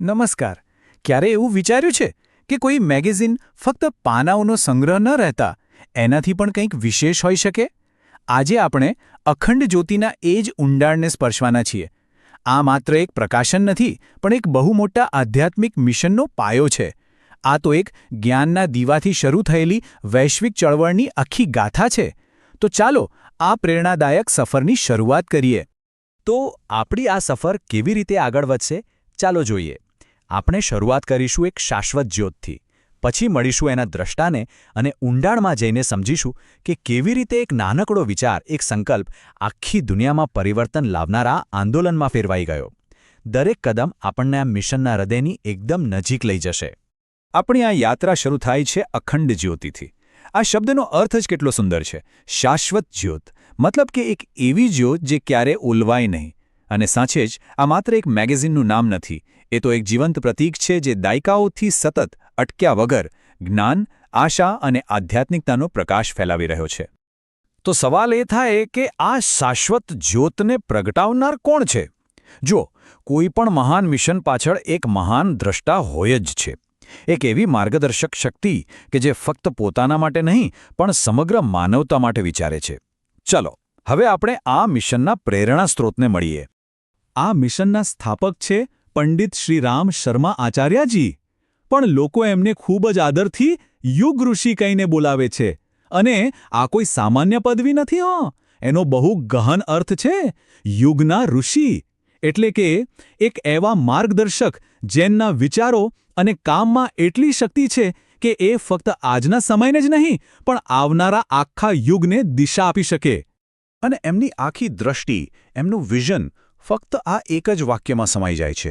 નમસ્કાર. ક્યારે એવું વિચાર્યું છે કે કોઈ મેગેઝિન ફક્ત પાનાઓનો સંગ્રહ ન રહેતા એનાથી પણ કંઈક વિશેષ હોઈ શકે? આજે આપણે અખંડ જ્યોતિના એ જ ઊંડાણને સ્પર્શવાના છીએ. આ માત્ર એક પ્રકાશન નથી, પણ એક બહુ મોટા આધ્યાત્મિક મિશનનો પાયો છે. આ તો એક જ્ઞાનના દીવાથી શરૂ થયેલી વૈશ્વિક ચળવળની આખી ગાથા છે. તો ચાલો આ પ્રેરણાદાયક સફરની શરૂઆત કરીએ. તો આપણી આ સફર કેવી રીતે આગળ વધશે? ચાલો જોઈએ. આપણે શરૂઆત કરીશું એક શાશ્વત જ્યોતથી, પછી મળીશું એના દ્રષ્ટાને અને ઊંડાણમાં જઈને સમજીશું કે કેવી રીતે એક નાનકડો વિચાર, એક સંકલ્પ આખી દુનિયામાં પરિવર્તન લાવનારા આંદોલનમાં ફેરવાઈ ગયો. દરેક કદમ આપણને આ મિશનના હૃદયની એકદમ નજીક લઈ જશે. આપણી આ યાત્રા શરૂ થાય છે અખંડ જ્યોતિથી. આ શબ્દનો અર્થ જ કેટલો સુંદર છે. શાશ્વત જ્યોત, મતલબ કે એક એવી જ્યોત જે ક્યારે ઓલવાય નહીં. અને સાચે જ આ માત્ર એક મેગેઝિનનું નામ નથી, એ તો એક જીવંત પ્રતીક છે જે દાયકાઓથી સતત અટક્યા વગર જ્ઞાન, આશા અને આધ્યાત્મિકતાનો પ્રકાશ ફેલાવી રહ્યો છે. તો સવાલ એ થાય કે આ શાશ્વત જ્યોતને પ્રગટાવનાર કોણ છે? જો, કોઈ પણ મહાન મિશન પાછળ એક મહાન દ્રષ્ટા હોય જ છે. એક એવી માર્ગદર્શક શક્તિ કે જે ફક્ત પોતાના માટે નહીં પણ સમગ્ર માનવતા માટે વિચારે છે. ચલો, હવે આપણે આ મિશનના પ્રેરણા સ્ત્રોતને મળીએ. આ મિશનના સ્થાપક છે પંડિત શ્રીરામ શર્મા આચાર્યજી, પણ લોકો એમને ખૂબ જ આદરથી યુગ ઋષિ કહીને બોલાવે છે. અને આ કોઈ સામાન્ય પદવી નથી. એનો બહુ ગહન અર્થ છે. યુગના ઋષિ એટલે કે એક એવા માર્ગદર્શક જેમના વિચારો અને કામમાં એટલી શક્તિ છે કે એ ફક્ત આજના સમયને જ નહીં પણ આવનારા આખા યુગને દિશા આપી શકે. અને એમની આખી દ્રષ્ટિ, એમનું વિઝન ફક્ત આ એક જ વાક્યમાં સમાઈ જાય છે.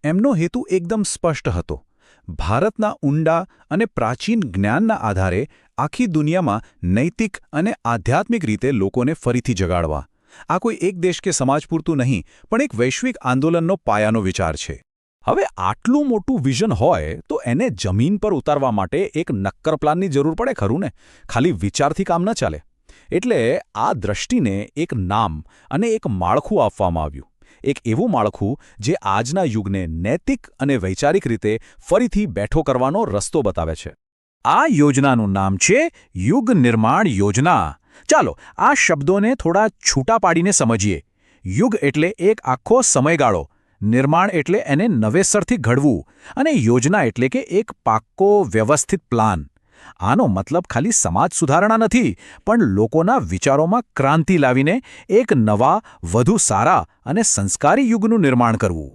એમનો હેતુ એકદમ સ્પષ્ટ હતો. ભારતના ઊંડા અને પ્રાચીન જ્ઞાનના આધારે આખી દુનિયામાં નૈતિક અને આધ્યાત્મિક રીતે લોકોને ફરીથી જગાડવા. આ કોઈ એક દેશ કે સમાજ પૂરતું નહીં, પણ એક વૈશ્વિક આંદોલનનો પાયાનો વિચાર છે. હવે આટલું મોટું વિઝન હોય તો એને જમીન પર ઉતારવા માટે એક નક્કર પ્લાનની જરૂર પડે, ખરું ને? ખાલી વિચારથી કામ ન ચાલે. એટલે આ દ્રષ્ટિને એક નામ અને એક માળખું આપવામાં આવ્યું. એક એવું માળખું જે આજના યુગને નૈતિક અને વૈચારિક રીતે ફરીથી બેઠો કરવાનો રસ્તો બતાવે છે. આ યોજનાનું નામ છે યુગ નિર્માણ યોજના. ચાલો આ શબ્દોને થોડા છૂટા પાડીને સમજીએ. યુગ એટલે એક આખો સમયગાળો, નિર્માણ એટલે એને નવેસરથી ઘડવું, અને યોજના એટલે કે એક પાક્કો વ્યવસ્થિત પ્લાન. આનો મતલબ ખાલી સમાજ સુધારણા નથી, પણ લોકોના વિચારોમાં ક્રાંતિ લાવીને એક નવા, વધુ સારા અને સંસ્કારી યુગનું નિર્માણ કરવું.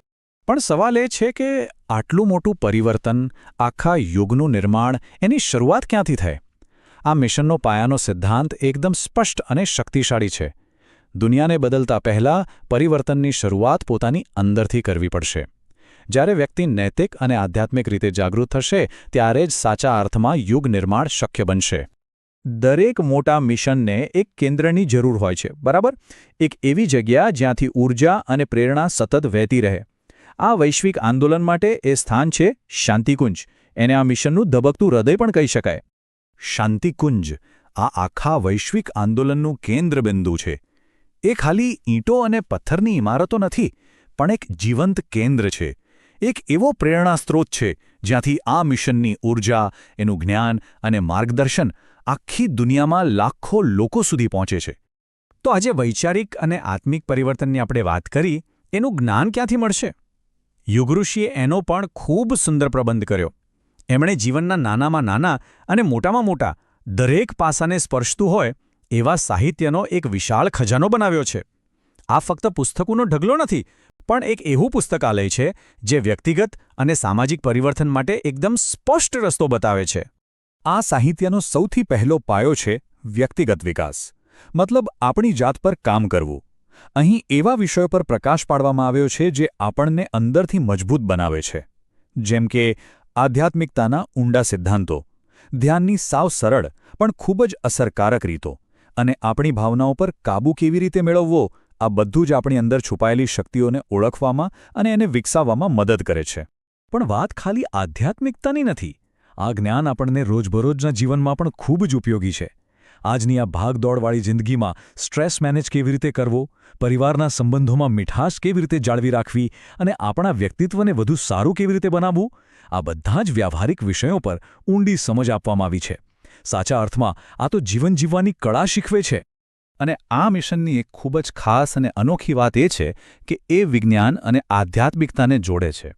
પણ સવાલ એ છે કે આટલું મોટું પરિવર્તન, આખા યુગનું નિર્માણ, એની શરૂઆત ક્યાંથી થઈ? આ મિશનનો પાયાનો સિદ્ધાંત એકદમ સ્પષ્ટ અને શક્તિશાળી છે. દુનિયાને બદલતા પહેલાં પરિવર્તનની શરૂઆત પોતાની અંદરથી કરવી પડશે. જ્યારે વ્યક્તિ નૈતિક અને આધ્યાત્મિક રીતે જાગૃત થશે, ત્યારે જ સાચા અર્થમાં યુગ નિર્માણ શક્ય બનશે. દરેક મોટા મિશનને એક કેન્દ્રની જરૂર હોય છે, બરાબર? એક એવી જગ્યા જ્યાંથી ઊર્જા અને પ્રેરણા સતત વહેતી રહે. આ વૈશ્વિક આંદોલન માટે એ સ્થાન છે શાંતિકુંજ. એને આ મિશનનું ધબકતું હૃદય પણ કહી શકાય. શાંતિકુંજ આ આખા વૈશ્વિક આંદોલનનું કેન્દ્રબિંદુ છે. એ ખાલી ઈંટો અને પથ્થરની ઇમારતો નથી, પણ એક જીવંત કેન્દ્ર છે. એક એવો પ્રેરણા સ્ત્રોત છે જ્યાંથી આ મિશનની ઊર્જા, એનું જ્ઞાન અને માર્ગદર્શન આખી દુનિયામાં લાખો લોકો સુધી પહોંચે છે. તો આજે વૈચારિક અને આત્મિક પરિવર્તનની આપણે વાત કરી, એનું જ્ઞાન ક્યાંથી મળશે? યુગઋષિએ એનો પણ ખૂબ સુંદર પ્રબંધ કર્યો. એમણે જીવનના નાનામાં નાના અને મોટામાં મોટા દરેક પાસાને સ્પર્શતું હોય એવા સાહિત્યનો એક વિશાળ ખજાનો બનાવ્યો છે. આ ફક્ત પુસ્તકોનો ઢગલો નથી, પણ એક એવું પુસ્તકાલય છે જે વ્યક્તિગત અને સામાજિક પરિવર્તન માટે એકદમ સ્પષ્ટ રસ્તો બતાવે છે. આ સાહિત્યનો સૌથી પહેલો પાયો છે વ્યક્તિગત વિકાસ, મતલબ આપણી જાત પર કામ કરવું. અહીં એવા વિષયો પર પ્રકાશ પાડવામાં આવ્યો છે જે આપણને અંદરથી મજબૂત બનાવે છે, જેમ કે આધ્યાત્મિકતાના ઊંડા સિદ્ધાંતો, ધ્યાનની સાવ સરળ પણ ખૂબ જ અસરકારક રીતો, અને આપણી ભાવનાઓ પર કાબૂ કેવી રીતે મેળવવો, આ બધું જ આપણી અંદર છુપાયેલી શક્તિઓને ઓળખવામાં અને એને વિકસાવવામાં મદદ કરે છે. પણ વાત ખાલી આધ્યાત્મિકતાની નથી. આ જ્ઞાન આપણને રોજબરોજના જીવનમાં પણ ખૂબ જ ઉપયોગી છે. આજની આ ભાગદોડવાળી જિંદગીમાં સ્ટ્રેસ મેનેજ કેવી રીતે કરવો, પરિવારના સંબંધોમાં મીઠાશ કેવી રીતે જાળવી રાખવી અને આપણા વ્યક્તિત્વને વધુ સારું કેવી રીતે બનાવવું, આ બધા જ વ્યાવહારિક વિષયો પર ઊંડી સમજ આપવામાં આવી છે. સાચા અર્થમાં આ તો જીવન જીવવાની કળા શીખવે છે. અને આ મિશનની એક ખૂબ જ ખાસ અને અનોખી વાત એ છે કે એ વિજ્ઞાન અને આધ્યાત્મિકતાને જોડે છે.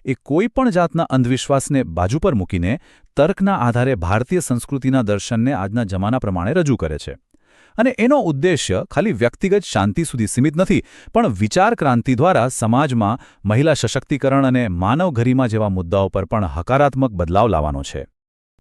એ કોઈ પણ જાતના અંધવિશ્વાસને બાજુ પર મૂકીને તર્કના આધારે ભારતીય સંસ્કૃતિના દર્શનને આજના જમાના પ્રમાણે રજૂ કરે છે. અને એનો ઉદ્દેશ્ય ખાલી વ્યક્તિગત શાંતિ સુધી સીમિત નથી, પણ વિચાર ક્રાંતિ દ્વારા સમાજમાં મહિલા સશક્તિકરણ અને માનવ ગરિમા જેવા મુદ્દાઓ પર પણ હકારાત્મક બદલાવ લાવવાનો છે.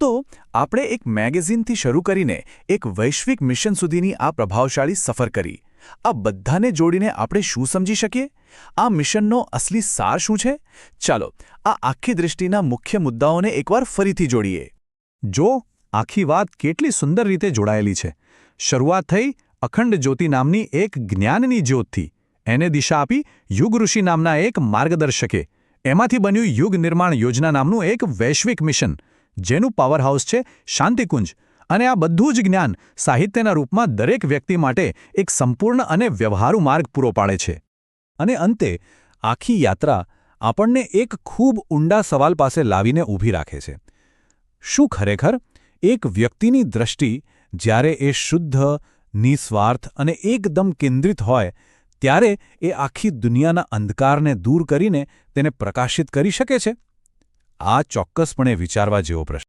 તો આપણે એક મેગેઝિનથી શરૂ કરીને એક વૈશ્વિક મિશન સુધીની આ પ્રભાવશાળી સફર કરી. આ બધાને જોડીને આપણે શું સમજી શકીએ? આ મિશનનો અસલી સાર શું છે? ચાલો આ આખી દૃષ્ટિના મુખ્ય મુદ્દાઓને એકવાર ફરીથી જોડીએ. જો આખી વાત કેટલી સુંદર રીતે જોડાયેલી છે. શરૂઆત થઈ અખંડ જ્યોતિ નામની એક જ્ઞાનની જ્યોતથી. એને દિશા આપી યુગ ઋષિ નામના એક માર્ગદર્શકે. એમાંથી બન્યું યુગ નિર્માણ યોજના નામનું એક વૈશ્વિક મિશન, જેનું પાવરહાઉસ છે શાંતિકુંજ. અને આ બધું જ જ્ઞાન સાહિત્યના રૂપમાં દરેક વ્યક્તિ માટે એક સંપૂર્ણ અને વ્યવહારુ માર્ગ પૂરો પાડે છે. અને અંતે આખી યાત્રા આપણને એક ખૂબ ઊંડા સવાલ પાસે લાવીને ઊભી રાખે છે. શું ખરેખર એક વ્યક્તિની દ્રષ્ટિ જ્યારે એ શુદ્ધ, નિસ્વાર્થ અને એકદમ કેન્દ્રિત હોય ત્યારે એ આખી દુનિયાના અંધકારને દૂર કરીને તેને પ્રકાશિત કરી શકે છે? આ ચોક્કસપણે વિચારવા જેવો પ્રશ્ન